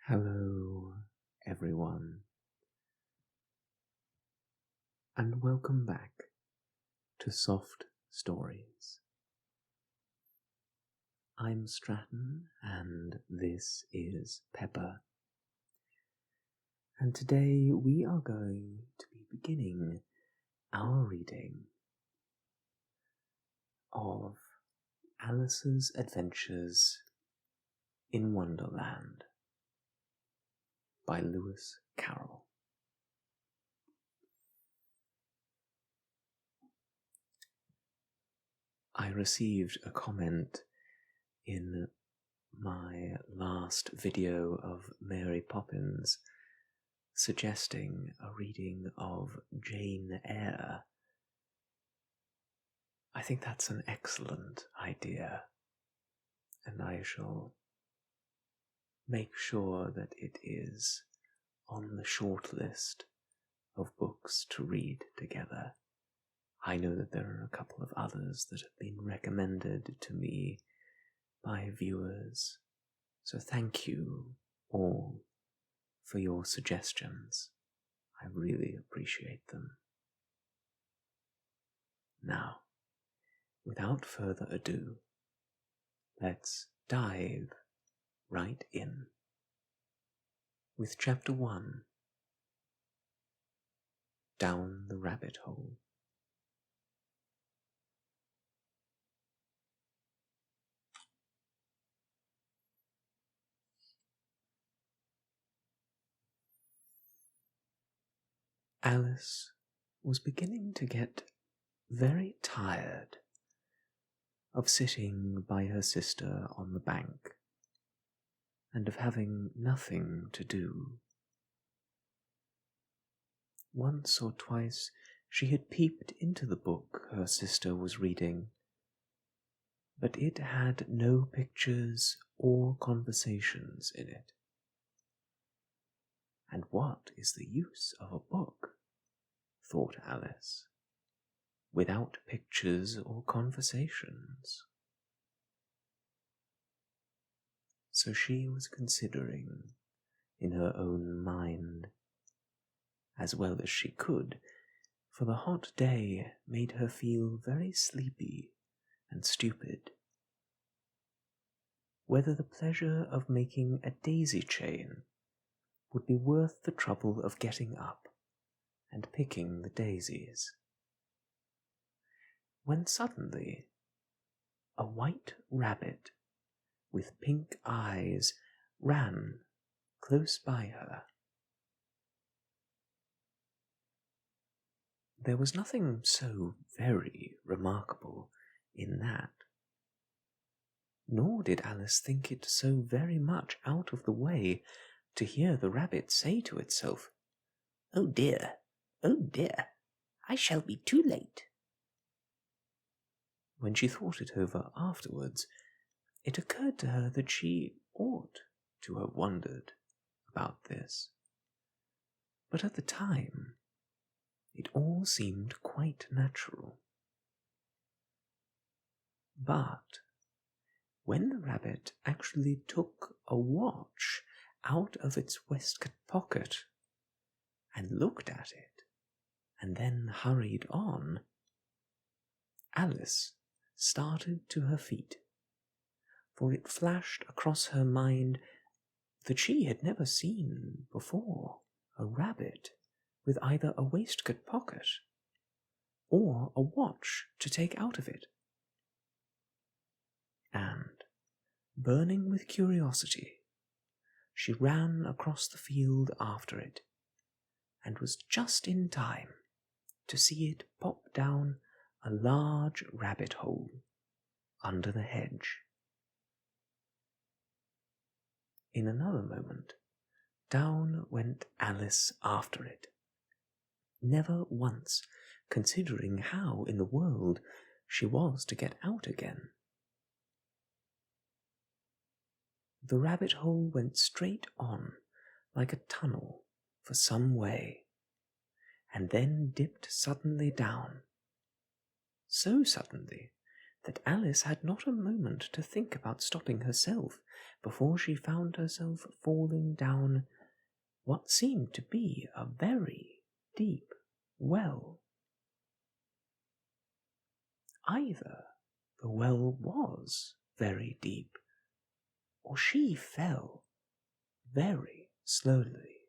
Hello, everyone, and welcome back to Soft Stories. I'm Stratton, and this is Pepper. And today we are going to be beginning our reading of Alice's Adventures in Wonderland by Lewis Carroll. I received a comment in my last video of Mary Poppins suggesting a reading of Jane Eyre. I think that's an excellent idea, and I shall make sure that it is on the short list of books to read together. I know that there are a couple of others that have been recommended to me by viewers, so thank you all for your suggestions. I really appreciate them. Now, without further ado, let's dive right in with Chapter 1, Down the Rabbit Hole. Alice was beginning to get very tired of sitting by her sister on the bank and of having nothing to do. Once or twice she had peeped into the book her sister was reading, but it had no pictures or conversations in it. And what is the use of a book, thought Alice, without pictures or conversations? So she was considering in her own mind, as well as she could, for the hot day made her feel very sleepy and stupid, whether the pleasure of making a daisy chain would be worth the trouble of getting up and picking the daisies, when suddenly a white rabbit with pink eyes ran close by her. There was nothing so very remarkable in that, nor did Alice think it so very much out of the way to hear the rabbit say to itself, oh dear, I shall be too late." When she thought it over afterwards, it occurred to her that she ought to have wondered about this. But at the time, it all seemed quite natural. But when the rabbit actually took a watch out of its waistcoat pocket and looked at it, and then hurried on, Alice started to her feet, for it flashed across her mind that she had never seen before a rabbit with either a waistcoat pocket or a watch to take out of it. And, burning with curiosity, she ran across the field after it, and was just in time to see it pop down a large rabbit hole under the hedge. In another moment, down went Alice after it, never once considering how in the world she was to get out again. The rabbit hole went straight on like a tunnel for some way, and then dipped suddenly down, so suddenly that Alice had not a moment to think about stopping herself before she found herself falling down what seemed to be a very deep well. Either the well was very deep, or she fell very slowly,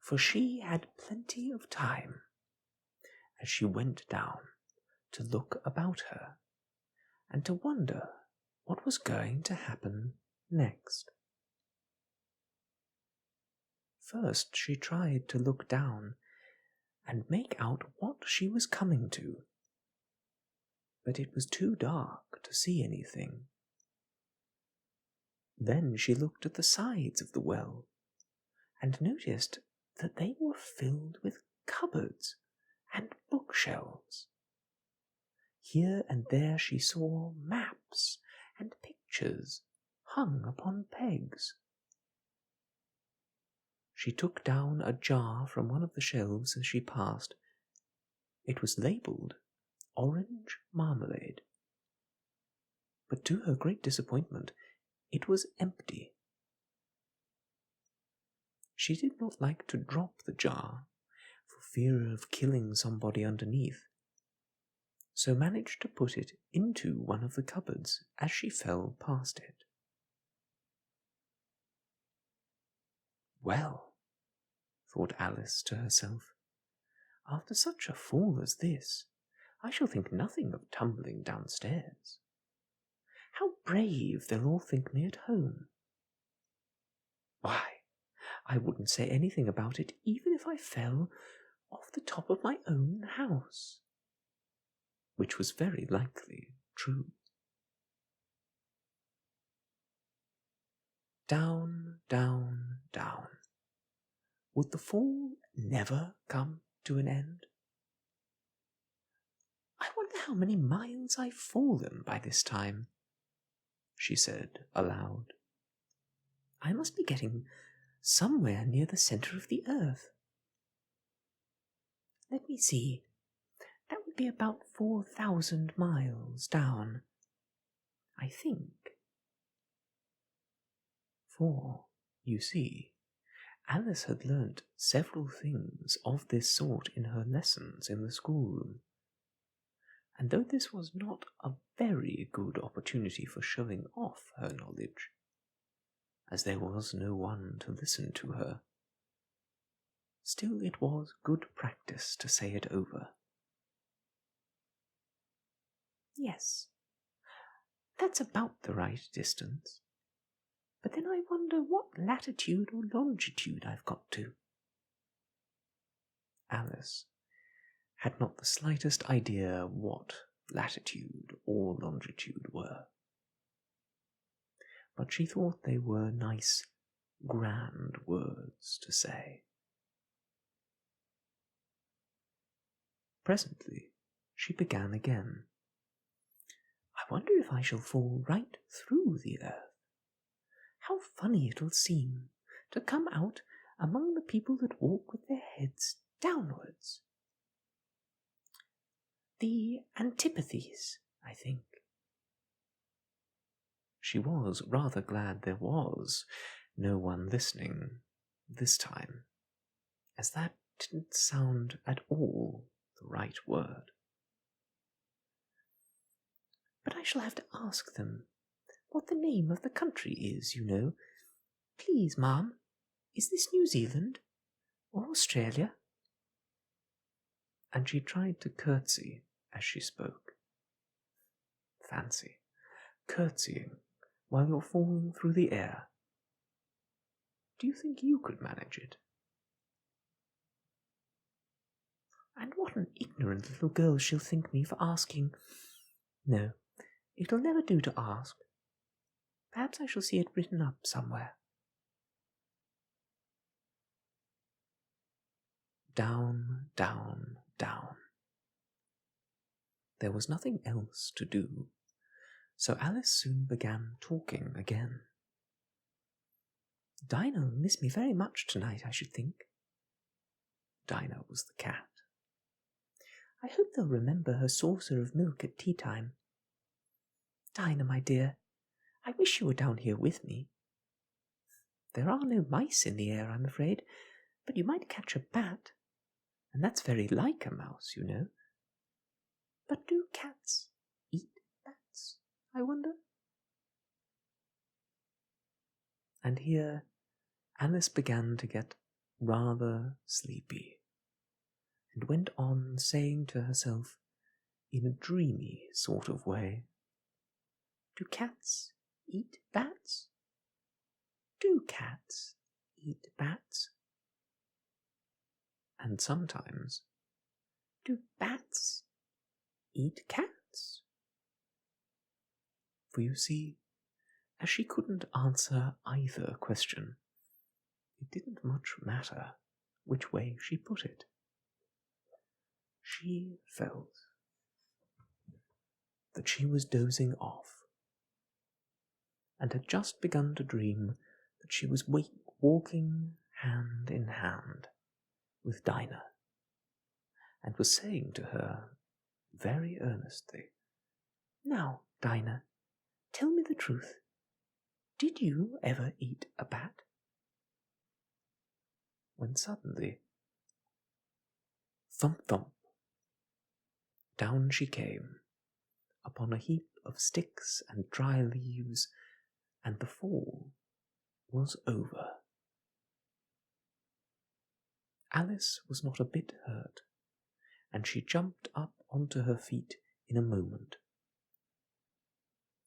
for she had plenty of time as she went down to look about her and to wonder what was going to happen next. First she tried to look down and make out what she was coming to, but it was too dark to see anything. Then she looked at the sides of the well and noticed that they were filled with cupboards and bookshelves. Here and there she saw maps and pictures hung upon pegs. She took down a jar from one of the shelves as she passed. It was labelled orange marmalade, but to her great disappointment it was empty. She did not like to drop the jar for fear of killing somebody underneath, so managed to put it into one of the cupboards as she fell past it. Well, thought Alice to herself, after such a fall as this, I shall think nothing of tumbling downstairs. How brave they'll all think me at home. Why, I wouldn't say anything about it even if I fell off the top of my own house, which was very likely true. Down, down, down. Would the fall never come to an end? I wonder how many miles I've fallen by this time, she said aloud. I must be getting somewhere near the centre of the earth. Let me see. That would be about 4,000 miles down, I think. For, you see, Alice had learnt several things of this sort in her lessons in the schoolroom, and though this was not a very good opportunity for showing off her knowledge, as there was no one to listen to her, still it was good practice to say it over. Yes, that's about the right distance. But then I wonder what latitude or longitude I've got to. Alice had not the slightest idea what latitude or longitude were, but she thought they were nice, grand words to say. Presently she began again. I wonder if I shall fall right through the earth. How funny it'll seem to come out among the people that walk with their heads downwards. The antipathies, I think. She was rather glad there was no one listening this time, as that didn't sound at all the right word. But I shall have to ask them what the name of the country is, you know. Please, ma'am, is this New Zealand or Australia? And she tried to curtsy as she spoke. Fancy, curtsying while you're falling through the air. Do you think you could manage it? And what an ignorant little girl she'll think me for asking. No, it'll never do to ask. Perhaps I shall see it written up somewhere. Down, down, down. There was nothing else to do, so Alice soon began talking again. Dinah'll miss me very much tonight, I should think. Dinah was the cat. I hope they'll remember her saucer of milk at tea time. Dinah, my dear, I wish you were down here with me. There are no mice in the air, I'm afraid, but you might catch a bat, and that's very like a mouse, you know. But do cats eat bats, I wonder? And here Alice began to get rather sleepy, and went on saying to herself in a dreamy sort of way, Do cats eat bats? Do cats eat bats? And sometimes, do bats eat cats? For you see, as she couldn't answer either question, it didn't much matter which way she put it. She felt that she was dozing off, and had just begun to dream that she was walking hand in hand with Dinah, and was saying to her very earnestly, Now, Dinah, tell me the truth. Did you ever eat a bat? When suddenly, thump thump, down she came, upon a heap of sticks and dry leaves, and the fall was over. Alice was not a bit hurt, and she jumped up onto her feet in a moment.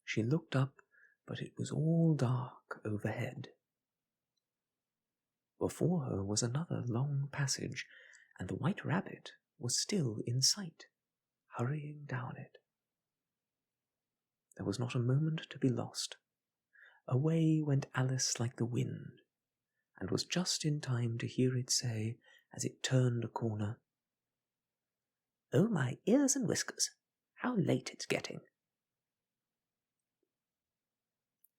She looked up, but it was all dark overhead. Before her was another long passage, and the White Rabbit was still in sight, hurrying down it. There was not a moment to be lost. Away went Alice like the wind, and was just in time to hear it say, as it turned a corner, Oh, my ears and whiskers, how late it's getting.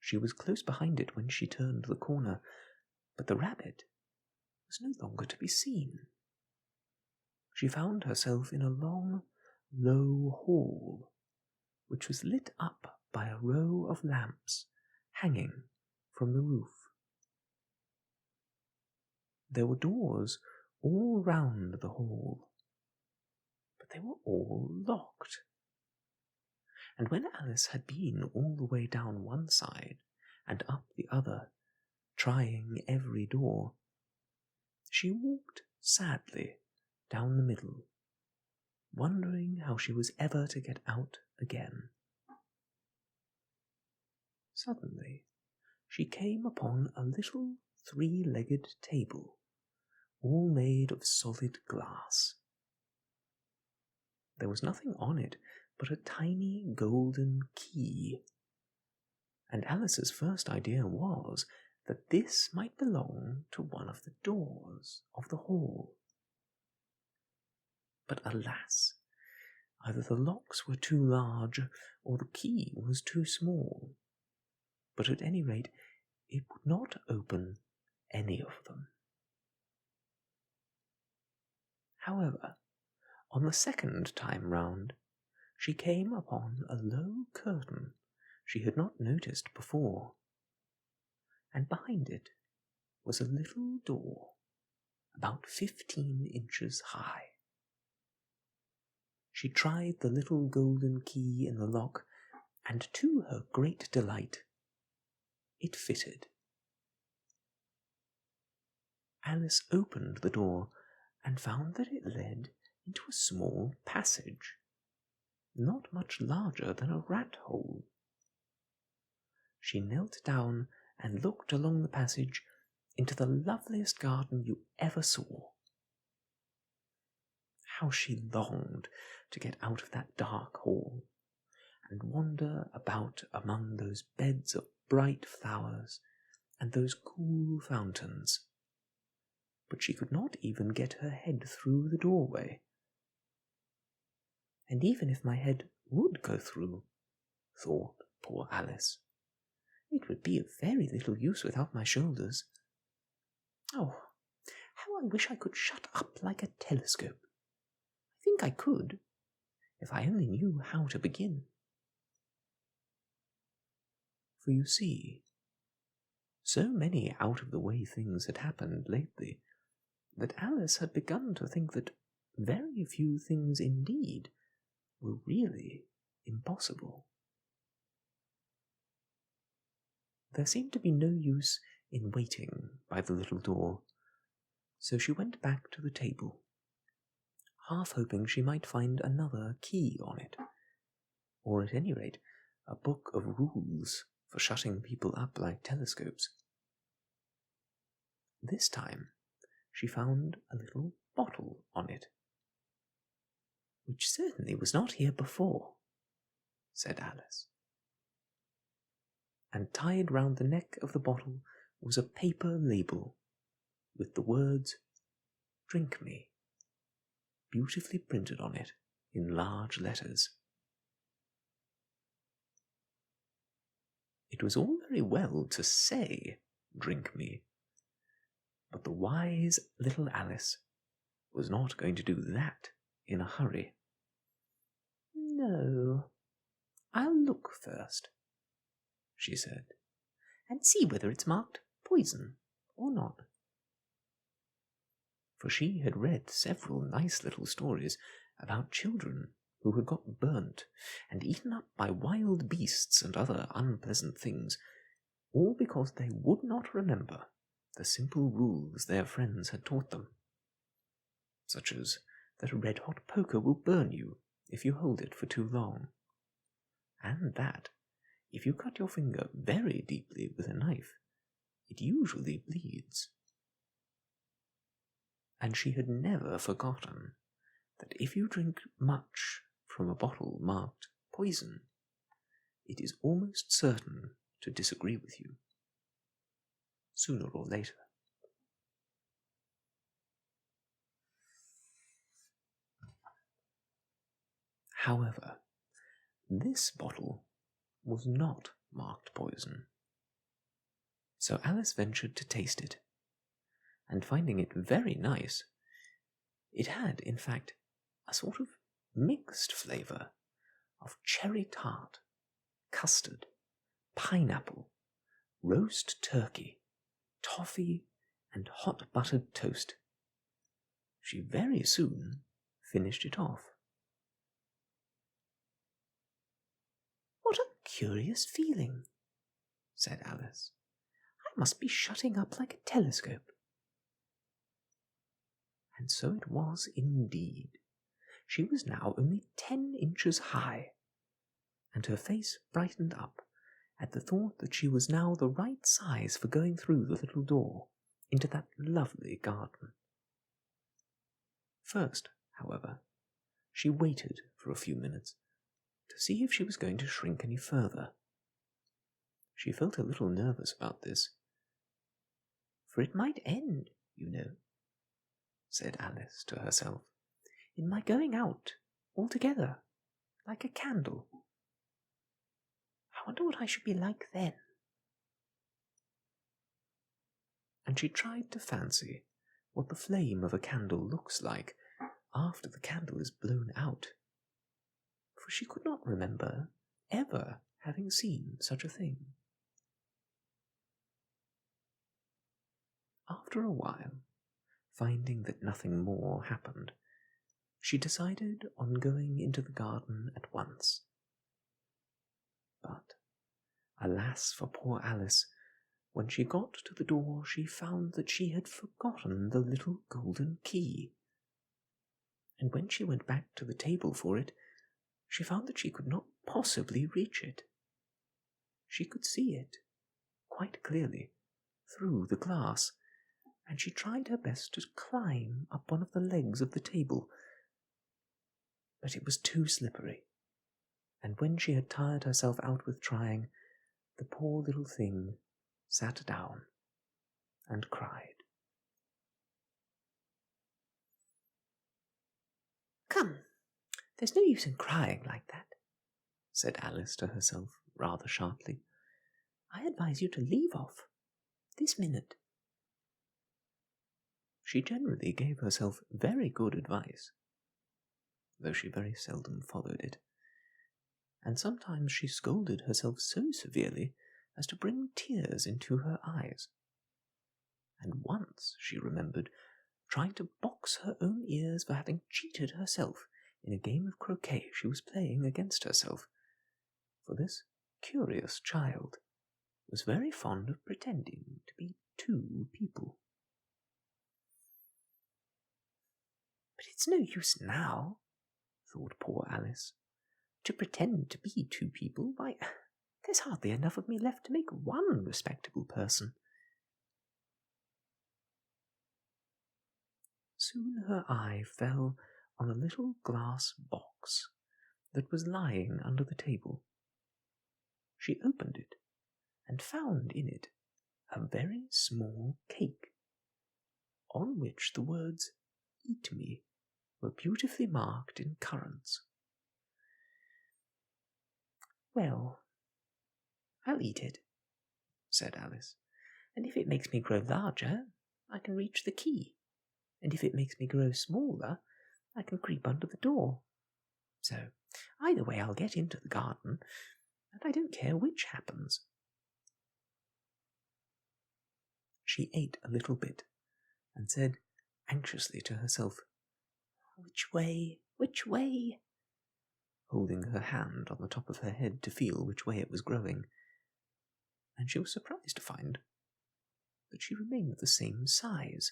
She was close behind it when she turned the corner, but the rabbit was no longer to be seen. She found herself in a long, low hall, which was lit up by a row of lamps hanging from the roof. There were doors all round the hall, but they were all locked. And when Alice had been all the way down one side and up the other, trying every door, she walked sadly down the middle, wondering how she was ever to get out again. Suddenly she came upon a little three-legged table, all made of solid glass. There was nothing on it but a tiny golden key, and Alice's first idea was that this might belong to one of the doors of the hall. But alas, either the locks were too large, or the key was too small. But at any rate, it would not open any of them. However, on the second time round, she came upon a low curtain she had not noticed before, and behind it was a little door about 15 inches high. She tried the little golden key in the lock, and to her great delight, it fitted. Alice opened the door and found that it led into a small passage, not much larger than a rat-hole. She knelt down and looked along the passage into the loveliest garden you ever saw. How she longed to get out of that dark hall and wander about among those beds of bright flowers and those cool fountains. But she could not even get her head through the doorway. And even if my head would go through, thought poor Alice, it would be of very little use without my shoulders. Oh, how I wish I could shut up like a telescope. I think I could, if I only knew how to begin. For you see, so many out-of-the-way things had happened lately that Alice had begun to think that very few things indeed were really impossible. There seemed to be no use in waiting by the little door, so she went back to the table, half hoping she might find another key on it, or at any rate a book of rules for shutting people up like telescopes. This time she found a little bottle on it. "Which certainly was not here before," said Alice. And tied round the neck of the bottle was a paper label with the words "Drink me" beautifully printed on it in large letters. It was all very well to say "Drink me," but the wise little Alice was not going to do that in a hurry. "No, I'll look first," she said, "and see whether it's marked poison or not." For she had read several nice little stories about children who had got burnt and eaten up by wild beasts and other unpleasant things, all because they would not remember the simple rules their friends had taught them, such as that a red-hot poker will burn you if you hold it for too long, and that, if you cut your finger very deeply with a knife, it usually bleeds. And she had never forgotten that if you drink much from a bottle marked poison, it is almost certain to disagree with you, sooner or later. However, this bottle was not marked poison, so Alice ventured to taste it, and finding it very nice, it had, in fact, a sort of mixed flavour of cherry tart, custard, pineapple, roast turkey, toffee, and hot buttered toast. She very soon finished it off. "What a curious feeling," said Alice. "I must be shutting up like a telescope." And so it was indeed. She was now only 10 inches high, and her face brightened up at the thought that she was now the right size for going through the little door into that lovely garden. First, however, she waited for a few minutes to see if she was going to shrink any further. She felt a little nervous about this, for it might end, you know, said Alice to herself, in my going out altogether, like a candle. I wonder what I should be like then. And she tried to fancy what the flame of a candle looks like after the candle is blown out, for she could not remember ever having seen such a thing. After a while, finding that nothing more happened, she decided on going into the garden at once. But, alas for poor Alice, when she got to the door she found that she had forgotten the little golden key. And when she went back to the table for it, she found that she could not possibly reach it. She could see it quite clearly through the glass, and she tried her best to climb up one of the legs of the table, but it was too slippery, and when she had tired herself out with trying, the poor little thing sat down and cried. "Come, there's no use in crying like that," said Alice to herself rather sharply. "I advise you to leave off this minute." She generally gave herself very good advice. though she very seldom followed it. And sometimes she scolded herself so severely as to bring tears into her eyes. And once, she remembered, trying to box her own ears for having cheated herself in a game of croquet she was playing against herself, for this curious child was very fond of pretending to be two people. But it's no use now, thought poor Alice, to pretend to be two people. Why, there's hardly enough of me left to make one respectable person. Soon her eye fell on a little glass box that was lying under the table. She opened it and found in it a very small cake, on which the words "Eat me" were beautifully marked in currants. "Well, I'll eat it," said Alice, "and if it makes me grow larger, I can reach the key, and if it makes me grow smaller, I can creep under the door. So, either way I'll get into the garden, and I don't care which happens." She ate a little bit, and said anxiously to herself, "Which way, which way?" holding her hand on the top of her head to feel which way it was growing, and she was surprised to find that she remained the same size.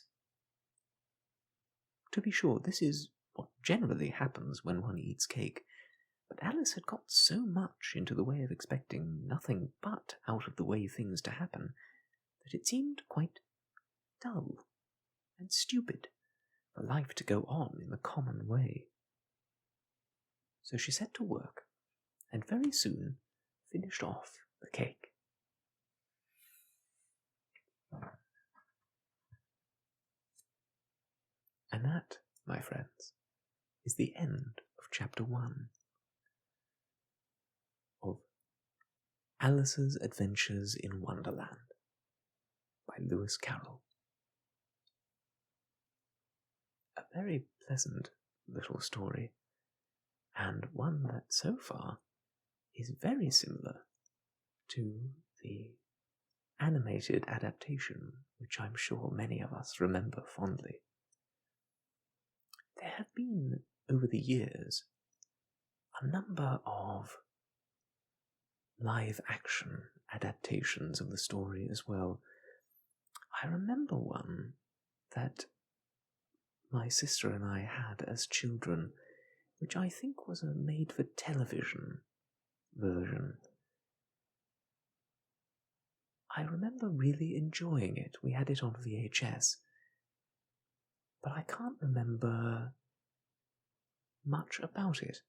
To be sure, this is what generally happens when one eats cake, but Alice had got so much into the way of expecting nothing but out-of-the-way things to happen that it seemed quite dull and stupid for life to go on in the common way. So she set to work, and very soon finished off the cake. And that, my friends, is the end of chapter 1 of Alice's Adventures in Wonderland by Lewis Carroll. A very pleasant little story, and one that so far is very similar to the animated adaptation, which I'm sure many of us remember fondly. There have been, over the years, a number of live-action adaptations of the story as well. I remember one that my sister and I had as children, which I think was a made-for-television version. I remember really enjoying it. We had it on VHS. But I can't remember much about it.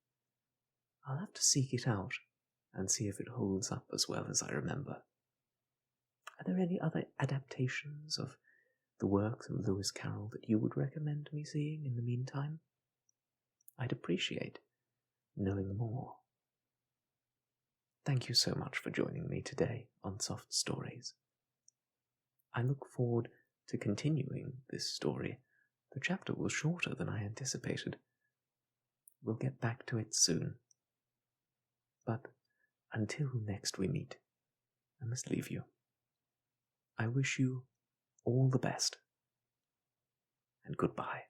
I'll have to seek it out and see if it holds up as well as I remember. Are there any other adaptations of the works of Lewis Carroll that you would recommend me seeing in the meantime? I'd appreciate knowing more. Thank you so much for joining me today on Soft Stories. I look forward to continuing this story. The chapter was shorter than I anticipated. We'll get back to it soon. But until next we meet, I must leave you. I wish you all the best, and goodbye.